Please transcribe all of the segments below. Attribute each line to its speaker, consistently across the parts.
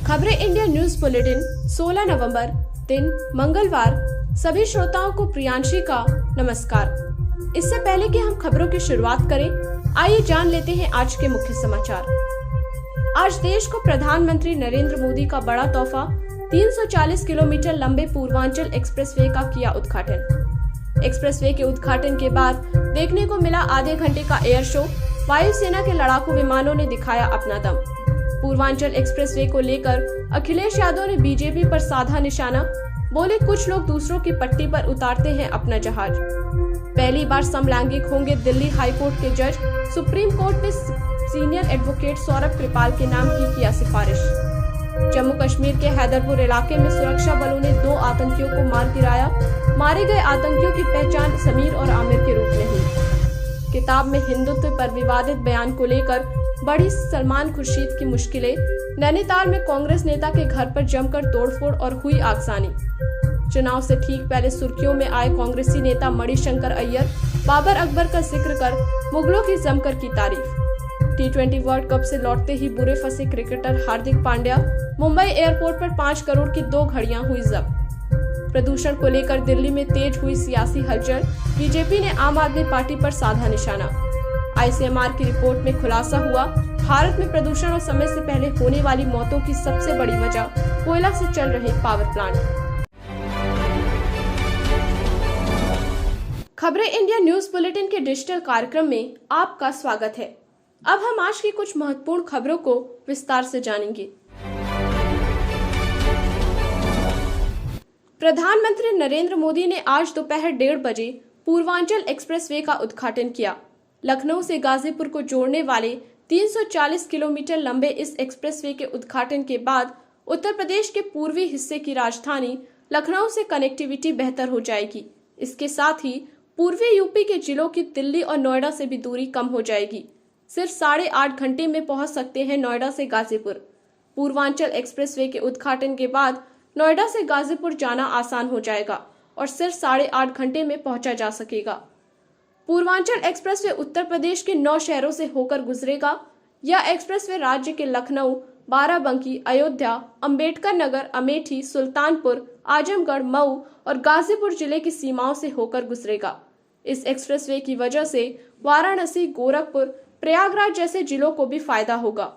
Speaker 1: खबरें India news bulletin 16 नवंबर दिन मंगलवार। सभी श्रोताओं को प्रियांशी का नमस्कार। इससे पहले कि हम खबरों की शुरुआत करें, आइए जान लेते हैं आज के मुख्य समाचार। आज देश को प्रधानमंत्री नरेंद्र मोदी का बड़ा तोहफा 340 किलोमीटर लंबे पूर्वांचल एक्सप्रेसवे का किया उद्घाटन। एक्सप्रेसवे के उद्घाटन के बाद देखने को मिला आधे घंटे का एयर शो। वायुसेना के लड़ाकू विमानों ने दिखाया अपना दम। पूर्वांचल एक्सप्रेसवे को लेकर अखिलेश यादव ने बीजेपी पर साधा निशाना। बोले, कुछ लोग दूसरों की पट्टी पर उतारते हैं अपना जहाज। पहली बार समलैंगिक होंगे दिल्ली हाईकोर्ट के जज। सुप्रीम कोर्ट ने सीनियर एडवोकेट सौरभ कृपाल के नाम की किया सिफारिश। जम्मू कश्मीर के हैदरपुर इलाके में सुरक्षा बलों ने 2 आतंकियों को मार गिराया। मारे गए आतंकियों की पहचान समीर और आमिर के रूप में हुई। किताब में हिंदुत्व पर विवादित बयान को लेकर बढ़ी सलमान खुर्शीद की मुश्किलें। नैनीताल में कांग्रेस नेता के घर पर जमकर तोड़फोड़ और हुई आगजनी। चुनाव से ठीक पहले सुर्खियों में आए कांग्रेसी नेता मणिशंकर अय्यर। बाबर अकबर का जिक्र कर मुगलों की जमकर की तारीफ। T20 वर्ल्ड कप से लौटते ही बुरे फंसे क्रिकेटर हार्दिक पांड्या। मुंबई एयरपोर्ट पर 5 करोड़ की 2 घड़ियां हुई जब्त। प्रदूषण को लेकर दिल्ली में तेज हुई सियासी हलचल। बीजेपी ने आम आदमी पार्टी पर साधा निशाना। ICMR की रिपोर्ट में खुलासा हुआ, भारत में प्रदूषण और समय से पहले होने वाली मौतों की सबसे बड़ी वजह कोयला से चल रहे पावर प्लांट। खबरें इंडिया न्यूज बुलेटिन के डिजिटल कार्यक्रम में आपका स्वागत है। अब हम आज की कुछ महत्वपूर्ण खबरों को विस्तार से जानेंगे। प्रधानमंत्री नरेंद्र मोदी ने आज दोपहर 1:30 बजे पूर्वांचल एक्सप्रेसवे का उद्घाटन किया। लखनऊ से गाजीपुर को जोड़ने वाले 340 किलोमीटर लंबे इस एक्सप्रेसवे के उद्घाटन के बाद उत्तर प्रदेश के पूर्वी हिस्से की राजधानी लखनऊ से कनेक्टिविटी बेहतर हो जाएगी। इसके साथ ही पूर्वी यूपी के जिलों की दिल्ली और नोएडा से भी दूरी कम हो जाएगी। सिर्फ 8.5 घंटे में पहुंच सकते हैं नोएडा से गाजीपुर। पूर्वांचल एक्सप्रेसवे के उद्घाटन के बाद नोएडा से गाजीपुर जाना आसान हो जाएगा और सिर्फ 8.5 घंटे में पहुंचा जा सकेगा। पूर्वांचल एक्सप्रेसवे उत्तर प्रदेश के 9 शहरों से होकर गुजरेगा। यह एक्सप्रेसवे राज्य के लखनऊ, बाराबंकी, अयोध्या, अंबेडकर नगर, अमेठी, सुल्तानपुर, आजमगढ़, मऊ और गाजीपुर जिले की सीमाओं से होकर गुजरेगा। इस एक्सप्रेसवे की वजह से वाराणसी, गोरखपुर, प्रयागराज जैसे जिलों को भी फायदा होगा।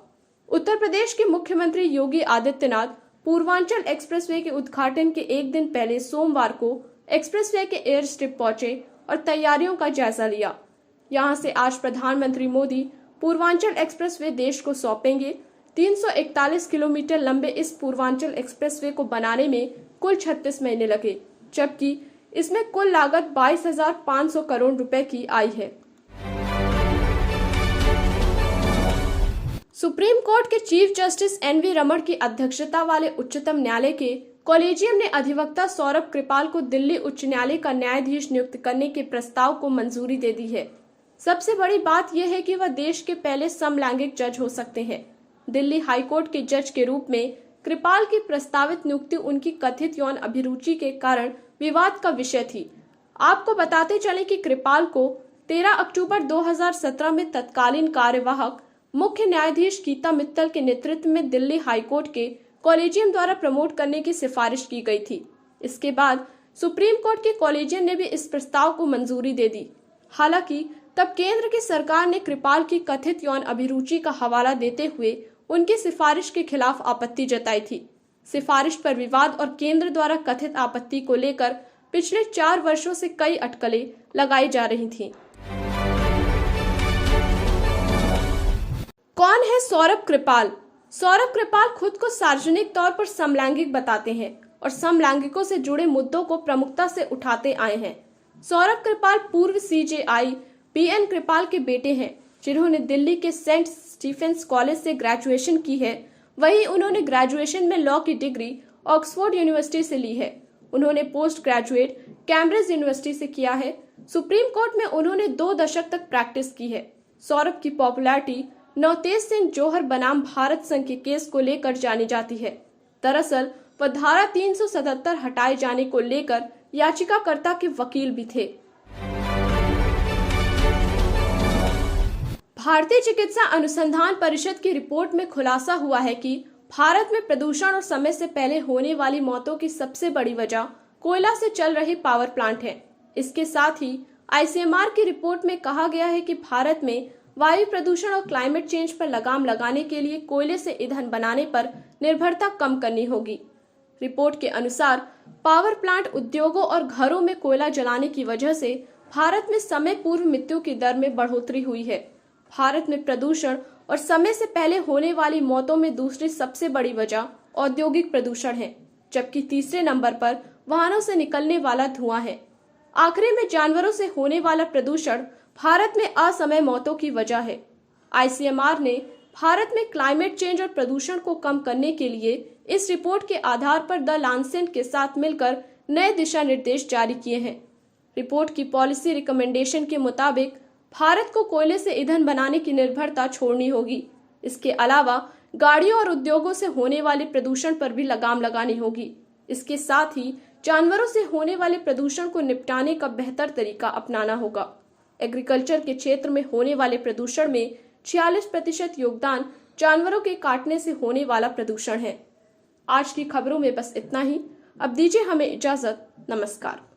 Speaker 1: उत्तर प्रदेश के मुख्यमंत्री योगी आदित्यनाथ पूर्वांचल एक्सप्रेसवे के उद्घाटन के एक दिन पहले सोमवार को एक्सप्रेसवे के एयर स्ट्रिप पहुंचे और तैयारियों का जायजा लिया। यहां से आज प्रधानमंत्री मोदी पूर्वांचल एक्सप्रेसवे देश को सौंपेंगे। 341 किलोमीटर लंबे इस पूर्वांचल एक्सप्रेसवे को बनाने में कुल 36 महीने लगे, जबकि इसमें कुल लागत 22,500 करोड़ रुपए की आई है। सुप्रीम कोर्ट के चीफ जस्टिस NV रमण की अध्यक्षता वाले उच्चतम न्यायालय के कॉलेजियम ने अधिवक्ता सौरभ कृपाल को दिल्ली उच्च न्यायालय का न्यायाधीश नियुक्त करने के प्रस्ताव को मंजूरी दे दी है। सबसे बड़ी बात यह है कि वह देश के पहले समलैंगिक जज हो सकते हैं। दिल्ली हाईकोर्ट के जज के रूप में कृपाल की प्रस्तावित नियुक्ति उनकी कथित यौन अभिरुचि के कारण विवाद का विषय थी। आपको बताते चले कि कृपाल को 13 अक्टूबर 2017 में तत्कालीन कार्यवाहक मुख्य न्यायाधीश गीता मित्तल के नेतृत्व में दिल्ली हाईकोर्ट के कॉलेजियम द्वारा प्रमोट करने की सिफारिश की गई थी। इसके बाद सुप्रीम कोर्ट के कॉलेजियम ने भी इस प्रस्ताव को मंजूरी दे दी। हालांकि तब केंद्र की सरकार ने कृपाल की कथित यौन अभिरुचि का हवाला देते हुए उनकी सिफारिश के खिलाफ आपत्ति जताई थी। सिफारिश पर विवाद और केंद्र द्वारा कथित आपत्ति को लेकर पिछले 4 वर्षों से कई अटकलें लगाई जा रही थीं। कौन है सौरभ कृपाल? सौरभ कृपाल खुद को सार्वजनिक तौर पर समलैंगिक बताते हैं और समलैंगिकों से जुड़े मुद्दों को प्रमुखता से उठाते आए हैं। सौरभ कृपाल पूर्व CJI PN कृपाल के बेटे हैं, जिन्होंने दिल्ली के सेंट स्टीफेंस कॉलेज से ग्रेजुएशन की है। वहीं उन्होंने ग्रेजुएशन में लॉ की डिग्री ऑक्सफोर्ड यूनिवर्सिटी से ली है। उन्होंने पोस्ट ग्रेजुएट कैम्ब्रिज यूनिवर्सिटी से किया है। सुप्रीम कोर्ट में उन्होंने 2 दशक तक प्रैक्टिस की है। सौरभ की पॉपुलैरिटी नवतेज सिंह जौहर बनाम भारत संघ के केस को लेकर जानी जाती है। दरअसल वह धारा 377 हटाए जाने को लेकर याचिकाकर्ता के वकील भी थे। भारतीय चिकित्सा अनुसंधान परिषद की रिपोर्ट में खुलासा हुआ है कि भारत में प्रदूषण और समय से पहले होने वाली मौतों की सबसे बड़ी वजह कोयला से चल रहे पावर प्लांट है। इसके साथ ही ICMR की रिपोर्ट में कहा गया है कि भारत में वायु प्रदूषण और क्लाइमेट चेंज पर लगाम लगाने के लिए कोयले से ईंधन बनाने पर निर्भरता कम करनी होगी। रिपोर्ट के अनुसार पावर प्लांट, उद्योगों और घरों में कोयला जलाने की वजह से भारत में समय पूर्व मृत्यु की दर में बढ़ोतरी हुई है। भारत में प्रदूषण और समय से पहले होने वाली मौतों में दूसरी सबसे बड़ी वजह औद्योगिक प्रदूषण है, जबकि तीसरे नंबर पर वाहनों से निकलने वाला धुआं है। आखिरी में जानवरों से होने वाला प्रदूषण भारत में असमय मौतों की वजह है। ICMR ने भारत में क्लाइमेट चेंज और प्रदूषण को कम करने के लिए इस रिपोर्ट के आधार पर द लांसेट के साथ मिलकर नए दिशा निर्देश जारी किए हैं। रिपोर्ट की पॉलिसी रिकमेंडेशन के मुताबिक भारत को कोयले से ईंधन बनाने की निर्भरता छोड़नी होगी। इसके अलावा गाड़ियों और उद्योगों से होने वाले प्रदूषण पर भी लगाम लगानी होगी। इसके साथ ही जानवरों से होने वाले प्रदूषण को निपटाने का बेहतर तरीका अपनाना होगा। एग्रीकल्चर के क्षेत्र में होने वाले प्रदूषण में 46% योगदान जानवरों के काटने से होने वाला प्रदूषण है। आज की खबरों में बस इतना ही। अब दीजिए हमें इजाजत। नमस्कार।